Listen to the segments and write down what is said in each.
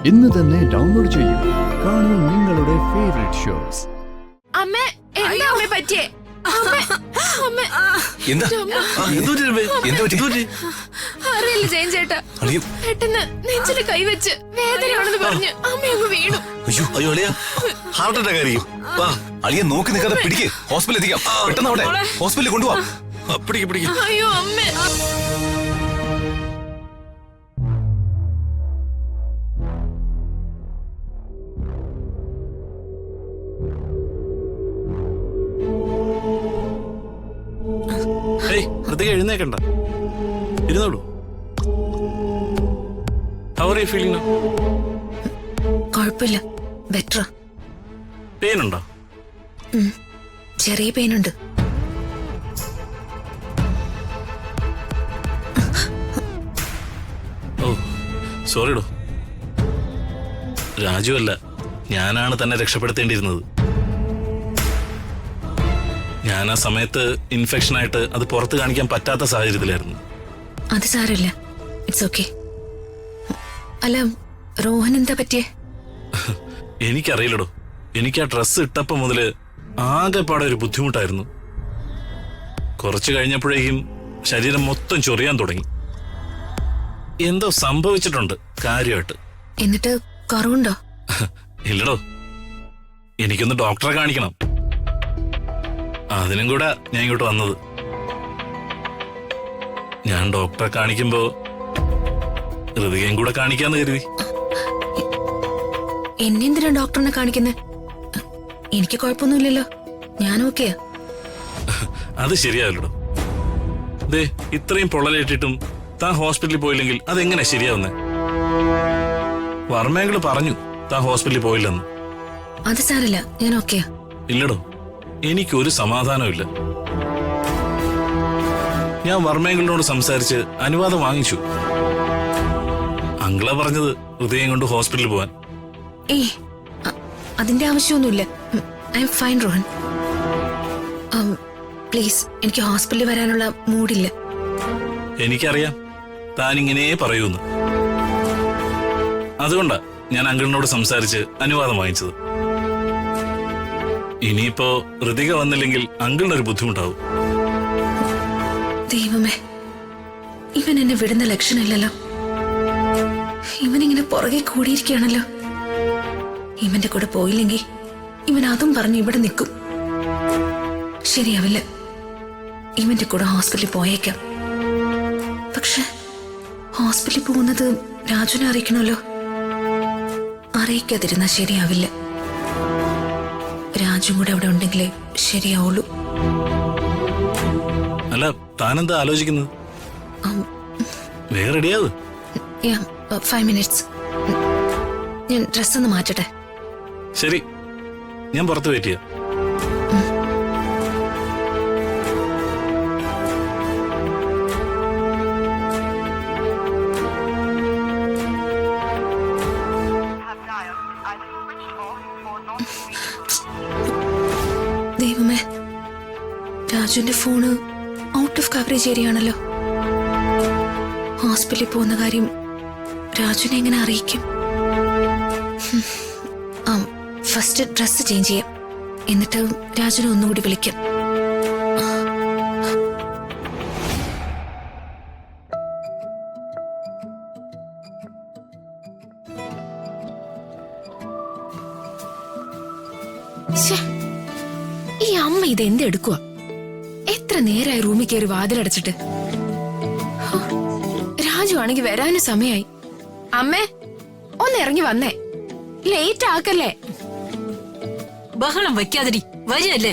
ഇന്ന് തന്നെ ഡൗൺലോഡ് ചെയ്യൂ. കാണൂ നിങ്ങളുടെ ഫേവറേറ്റ് ഷോസ്. അമ്മേ, എന്താ അമ്മേ പറ്റിയേ? അറിയില്ല ജയൻ ചേട്ടാ, പെട്ടെന്ന് നെഞ്ചില് കൈവച്ച് വേദനയാണെന്ന് പറഞ്ഞ് അമ്മയങ്ങ് വീണു. ഹാർട്ട് അറ്റാക്ക് ആയിരിക്കും. അളിയെ നോക്കി നിൽക്കാതെ പിടിക്ക്, ഹോസ്പിറ്റലിൽ എത്തിക്കാം. പെട്ടെന്ന് അവിടെ ഹോസ്പിറ്റലിൽ കൊണ്ടുപോവാം. അയ്യോ അമ്മേ. എഴുന്നേക്കണ്ട, ഇരുന്നോളൂ. How are you feeling now? കുഴപ്പമില്ല, ബെറ്റർ. പെയിൻ ഉണ്ടോ? ചെറിയ പെയിൻ ഉണ്ട്. ഓ സോറിഡോ. രാജു അല്ല, ഞാനാണ് തന്നെ രക്ഷപ്പെടുത്തേണ്ടിയിരുന്നത്. ഞാൻ ആ സമയത്ത് ഇൻഫെക്ഷൻ ആയിട്ട് അത് പുറത്ത് കാണിക്കാൻ പറ്റാത്ത സാഹചര്യത്തിലായിരുന്നു. അത് സാരമില്ല, ഇറ്റ്സ് ഓക്കെ. അല്ല, റോഹൻ എന്താ പറ്റിയേ? എനിക്കറിയില്ലടോ. എനിക്ക് ആ ഡ്രസ്സ് ഇട്ടപ്പോ മുതല് ആകെപ്പാടെ ഒരു ബുദ്ധിമുട്ടായിരുന്നു. കുറച്ചു കഴിഞ്ഞപ്പോഴേക്കും ശരീരം മൊത്തം ചൊറിയാൻ തുടങ്ങി. എന്തോ സംഭവിച്ചിട്ടുണ്ട് കാര്യമായിട്ട്. എന്നിട്ട് കുറവുണ്ടോ? ഇല്ലടോ, എനിക്കൊന്ന് ഡോക്ടറെ കാണിക്കണം. അതിനും കൂടെ ഞാൻ ഇങ്ങോട്ട് വന്നത്. ഞാൻ ഡോക്ടറെ കാണിക്കുമ്പോ ഹൃദയം കൂടെ കാണിക്കാന്ന് കരുതി. എന്നെന്തിനാ ഡോക്ടറിനെ കാണിക്കുന്നേ? എനിക്ക് കുഴപ്പമൊന്നുമില്ലല്ലോ, ഞാൻ ഓക്കെയാ. അത് ശരിയാവില്ലടോ. ദേ, ഇത്രയും പൊള്ളലേറ്റിട്ടും താൻ ഹോസ്പിറ്റലിൽ പോയില്ലെങ്കിൽ അതെങ്ങനെ ശരിയാവുന്നേ? വർമ്മയെങ്കിലും പറഞ്ഞു താൻ ഹോസ്പിറ്റലിൽ പോയില്ലെന്ന്. അത് സാരമില്ല, ഞാൻ ഓക്കെയാ. ഇല്ലടോ, എനിക്കൊരു സമാധാനമില്ല. ഞാൻ വർമ്മയെങ്കിളിനോട് സംസാരിച്ച് അനുവാദം വാങ്ങിച്ചു. അങ്കിളാ പറഞ്ഞത് ഹൃദയം കൊണ്ട് ഹോസ്പിറ്റലിൽ പോവാൻ. ഏയ്, അതിന്റെ ആവശ്യമൊന്നുമില്ല. I am fine Rohan. Please, എനിക്ക് ഹോസ്പിറ്റലിൽ വരാനുള്ള മൂഡില്ല. എനിക്കറിയാം താൻ ഇങ്ങനെ പറയൂന്ന്. അതുകൊണ്ടാ ഞാൻ അങ്കിളിനോട് സംസാരിച്ച് അനുവാദം വാങ്ങിച്ചത്. ഇനിയിപ്പോ ഋതിക വന്നില്ലെങ്കിൽ അങ്കിളിനൊരു ബുദ്ധിമുട്ടാവും. ദൈവമേ, ഇവൻ എന്നെ വിടുന്ന ലക്ഷണമില്ലല്ലോ. ഇവനിങ്ങനെ പുറകെ കൂടിയിരിക്കുകയാണല്ലോ. ഇവന്റെ കൂടെ പോയില്ലെങ്കിൽ ഇവൻ അതും പറഞ്ഞ് ഇവിടെ നിൽക്കും. ശരിയാവില്ല, ഇവന്റെ കൂടെ ഹോസ്പിറ്റലിൽ പോയേക്കാം. പക്ഷെ ഹോസ്പിറ്റലിൽ പോകുന്നത് രാജുവിനെ അറിയിക്കണമല്ലോ. അറിയിക്കാതിരുന്നാ ശരിയാവില്ല. രാജും കൂടെ അവിടെ ഉണ്ടെങ്കിലേ ശരിയാവുള്ളൂ. അല്ല, താനെന്താ ആലോചിക്കുന്നത്? വേറെ റെഡിയാവ്. 5 minutes. ഞാൻ ഡ്രസ് ഒന്ന് മാറ്റട്ടെ. ശരി, ഞാൻ പുറത്ത് വെയിറ്റ് ചെയ്യാം. ദൈവമേ, രാജുവിന്റെ ഫോണ് ഔട്ട് ഓഫ് കവറേജ് ഏരിയയാണല്ലോ. ഹോസ്പിറ്റലിൽ പോകുന്ന കാര്യം രാജുവിനെ എങ്ങനെ അറിയിക്കും? ഫസ്റ്റ് ഡ്രസ് ചേഞ്ച് ചെയ്യാം, എന്നിട്ട് രാജുവിനെ ഒന്നുകൂടി വിളിക്കാം. ഈ അമ്മ ഇതെന്തെടുക്കുക? എത്ര നേരമായി റൂമിൽ കയറി വാതിലടച്ചിട്ട്. രാജു ആണെങ്കിൽ വരാനും സമയായി. അമ്മേ, ഒന്ന് ഇറങ്ങി വന്നേ, ലേറ്റ് ആക്കല്ലേ. ബഹളം വയ്ക്കാതിരി, വരികയല്ലേ.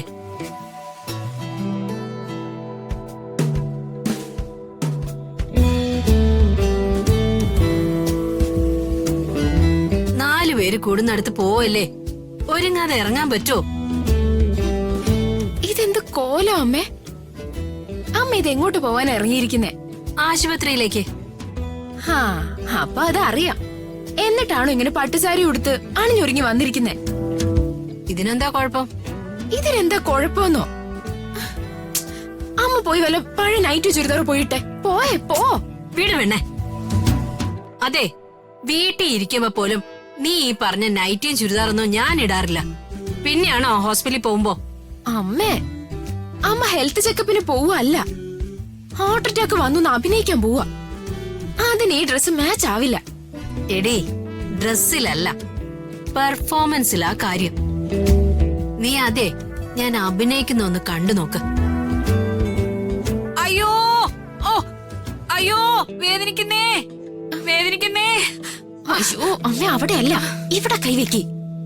നാലുപേര് കൂടുന്നടുത്ത് പോവല്ലേ, ഒരുങ്ങാതെ ഇറങ്ങാൻ പറ്റോ? ഇതെന്ത് കോലം അമ്മേ? അമ്മ ഇതെങ്ങോട്ട് പോവാൻ ഇറങ്ങിയിരിക്കുന്നേ? ആശുപത്രിയിലേക്ക്. അപ്പൊ അതറിയാം. എന്നിട്ടാണോ ഇങ്ങനെ പട്ടുസാരി ഉടുത്ത് അണിഞ്ഞൊരുങ്ങി വന്നിരിക്കുന്നേ? ഇതിനെന്താ കുഴപ്പം? ഇതിനെന്താ കുഴപ്പമെന്നോ? അമ്മ പോയി വല്ല പഴയ നൈറ്റ് ചുരിദാർ പോയിട്ടെ. പോയേ പോ. വീട് വേണേ. അതെ, വീട്ടിൽ ഇരിക്കുമ്പോ പോലും നീ ഈ പറഞ്ഞ നൈറ്റിയും ചുരിദാറൊന്നും ഞാൻ ഇടാറില്ല. പിന്നെയാണോ ഹോസ്പിറ്റലിൽ പോകുമ്പോ? അമ്മേ, അമ്മ ഹെൽത്ത് ചെക്കപ്പിന് പോവല്ല, ഹാർട്ട് അറ്റാക്ക് വന്നു അഭിനയിക്കാൻ പോവാ. അതിന് ഈ ഡ്രസ് മാച്ച് ആവില്ല. എടേ, ഡ്രസ്സിലല്ല, പെർഫോമൻസിലാ കാര്യം. നീ അതെ ഞാൻ അഭിനയിക്കുന്ന ഒന്ന് കണ്ടു നോക്ക്. അയ്യോ, ഓ അയ്യോ, വേദനിക്കുന്നേ, വേദനിക്കുന്നേ. അയ്യോ അമ്മ, അവിടെയല്ല, ഇവിടെ കൈവെക്കി.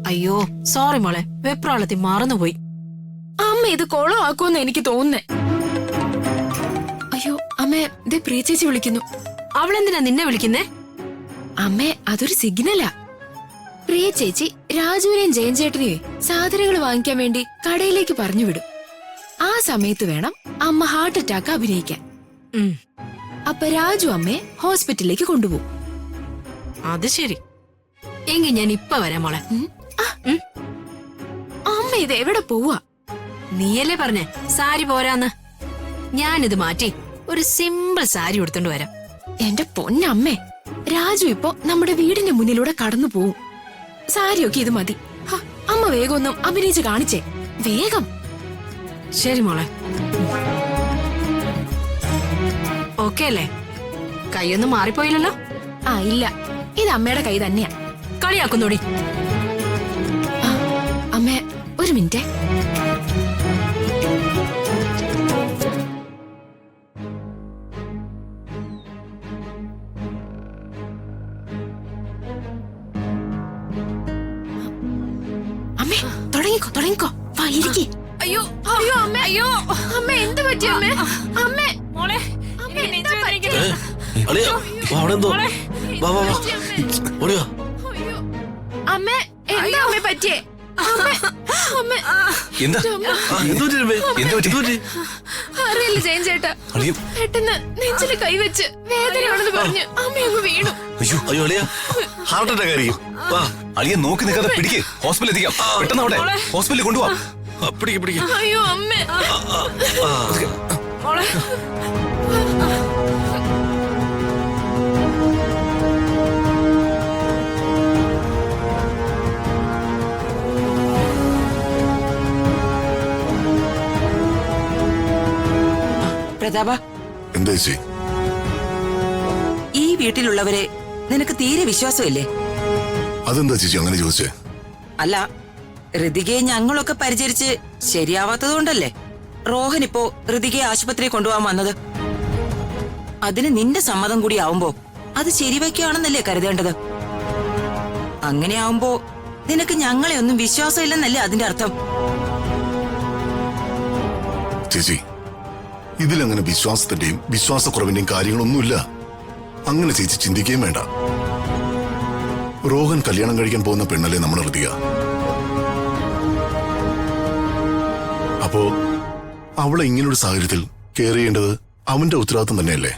അയ്യോ സോറി മോളെ, വെപ്രാളത്തിൽ മറന്നുപോയി. അമ്മ ഇത് കൊളമാക്കുമെന്ന് എനിക്ക് തോന്നുന്നേ. അയ്യോ അമ്മേ, ദേ പ്രിയ ചേച്ചി വിളിക്കുന്നു. അവളെന്തിനാ നിന്നെ വിളിക്കുന്നേ? അമ്മേ, അതൊരു സിഗ്നലാ. പ്രിയ ചേച്ചി രാജുവിനെയും ജയൻ ചേട്ടനെയും സാധനങ്ങൾ വാങ്ങിക്കാൻ വേണ്ടി കടയിലേക്ക് പറഞ്ഞു വിടും. ആ സമയത്ത് വേണം അമ്മ ഹാർട്ട് അറ്റാക്ക് അഭിനയിക്കാൻ. ഉം, അപ്പൊ രാജു അമ്മയെ ഹോസ്പിറ്റലിലേക്ക് കൊണ്ടുപോകും. അത് ശരി. എങ്കിൽ ഞാൻ ഇപ്പൊ വരാം മോളെ. അമ്മ ഇത് എവിടെ പോവാ? നീയല്ലേ പറഞ്ഞേ സാരി പോരാന്ന്. ഞാനിത് മാറ്റി ഒരു സിമ്പിൾ സാരി എടുത്തോണ്ട് വരാം. എന്റെ പൊന്നമ്മേ, രാജു ഇപ്പൊ നമ്മുടെ വീടിന്റെ മുന്നിലൂടെ കടന്നു പോവും. സാരിയൊക്കെ ഇത് മതി. ഹ, അമ്മ വേഗം ഒന്നും അഭിനയിച്ച് കാണിച്ചേ, വേഗം. ശരി മോളെ. ഓക്കെ അല്ലേ? കൈയൊന്നും മാറിപ്പോയില്ലല്ലോ? ആ ഇല്ല, ഇത് അമ്മയുടെ കൈ തന്നെയാ. കളിയാക്കുന്നോടി. അമ്മേ, ഒരു മിനിറ്റ്. അമ്മേ, തുടങ്ങിക്കോ തുടങ്ങിക്കോ, വാ ഇരിക്കി. അയ്യോ അയ്യോ അമ്മേ, അയ്യോ അമ്മ എന്ത് പറ്റി അമ്മേ? അമ്മേ, മോളെ, അമ്മേ, എന്താ പറ്റിയെ? അളിയാ, വാ, അവിടെ എന്തോ. വാ വാ വാ, ഓടിയോ. അയ്യോ അമ്മേ, എന്താ അമ്മേ പറ്റിയേ? അമ്മേ, അമ്മേ, എന്താ അമ്മ. അറിയില്ല ജയൻ ചേട്ടാ, അളിയ, പെട്ടെന്ന് നെഞ്ചില് കൈവച്ച് വേദനയാണെന്ന് പറഞ്ഞ് അമ്മ അങ്ങ് വീണു. അയ്യോ അയ്യോ അളിയ, ഹാർട്ട് അറ്റാക്ക് ആയിരിക്കും. വാ, അളിയെ നോക്കി നിൽക്കാതെ പിടിക്ക്, ഹോസ്പിറ്റലിൽ എത്തിക്കാം. പെട്ടെന്ന് അവിടെ ഹോസ്പിറ്റലിൽ കൊണ്ടുപോവാ. പിടിക്ക് പിടിക്ക്. അയ്യോ അമ്മേ. മോളെ. പ്രതാപ, എന്താ ചേച്ചി? ഈ വീട്ടിലുള്ളവരെ നിനക്ക് തീരെ വിശ്വാസമില്ലേ? അതെന്താ ചേച്ചി അങ്ങനെ ചോദിച്ചേ? അല്ല, ഋതികയെ ഞങ്ങളൊക്കെ പരിചരിച്ച് ശരിയാവാത്തതുകൊണ്ടല്ലേ റോഹൻ ഇപ്പോ ഋതികയെ ആശുപത്രിയിൽ കൊണ്ടുപോകാൻ വന്നത്. അതിന് നിന്റെ സമ്മതം കൂടി ആവുമ്പോ അത് ശരിവയ്ക്കുകയാണെന്നല്ലേ കരുതേണ്ടത്. അങ്ങനെയാവുമ്പോ നിനക്ക് ഞങ്ങളെ ഒന്നും വിശ്വാസമില്ലെന്നല്ലേ അതിന്റെ അർത്ഥം. ചേച്ചി, ഇതിലങ്ങനെ വിശ്വാസത്തിന്റെയും വിശ്വാസക്കുറവിന്റെയും കാര്യങ്ങളൊന്നുമില്ല. അങ്ങനെ ചേച്ചി ചിന്തിക്കുകയും വേണ്ട. റോഹൻ കല്യാണം കഴിക്കാൻ പോകുന്ന പെണ്ണല്ലേ നമ്മുടെ ഋതിക. അപ്പോ അവളെ ഇങ്ങനൊരു സാഹചര്യത്തിൽ കെയർ ചെയ്യേണ്ടത് അവന്റെ ഉത്തരവാദിത്വം തന്നെയല്ലേ?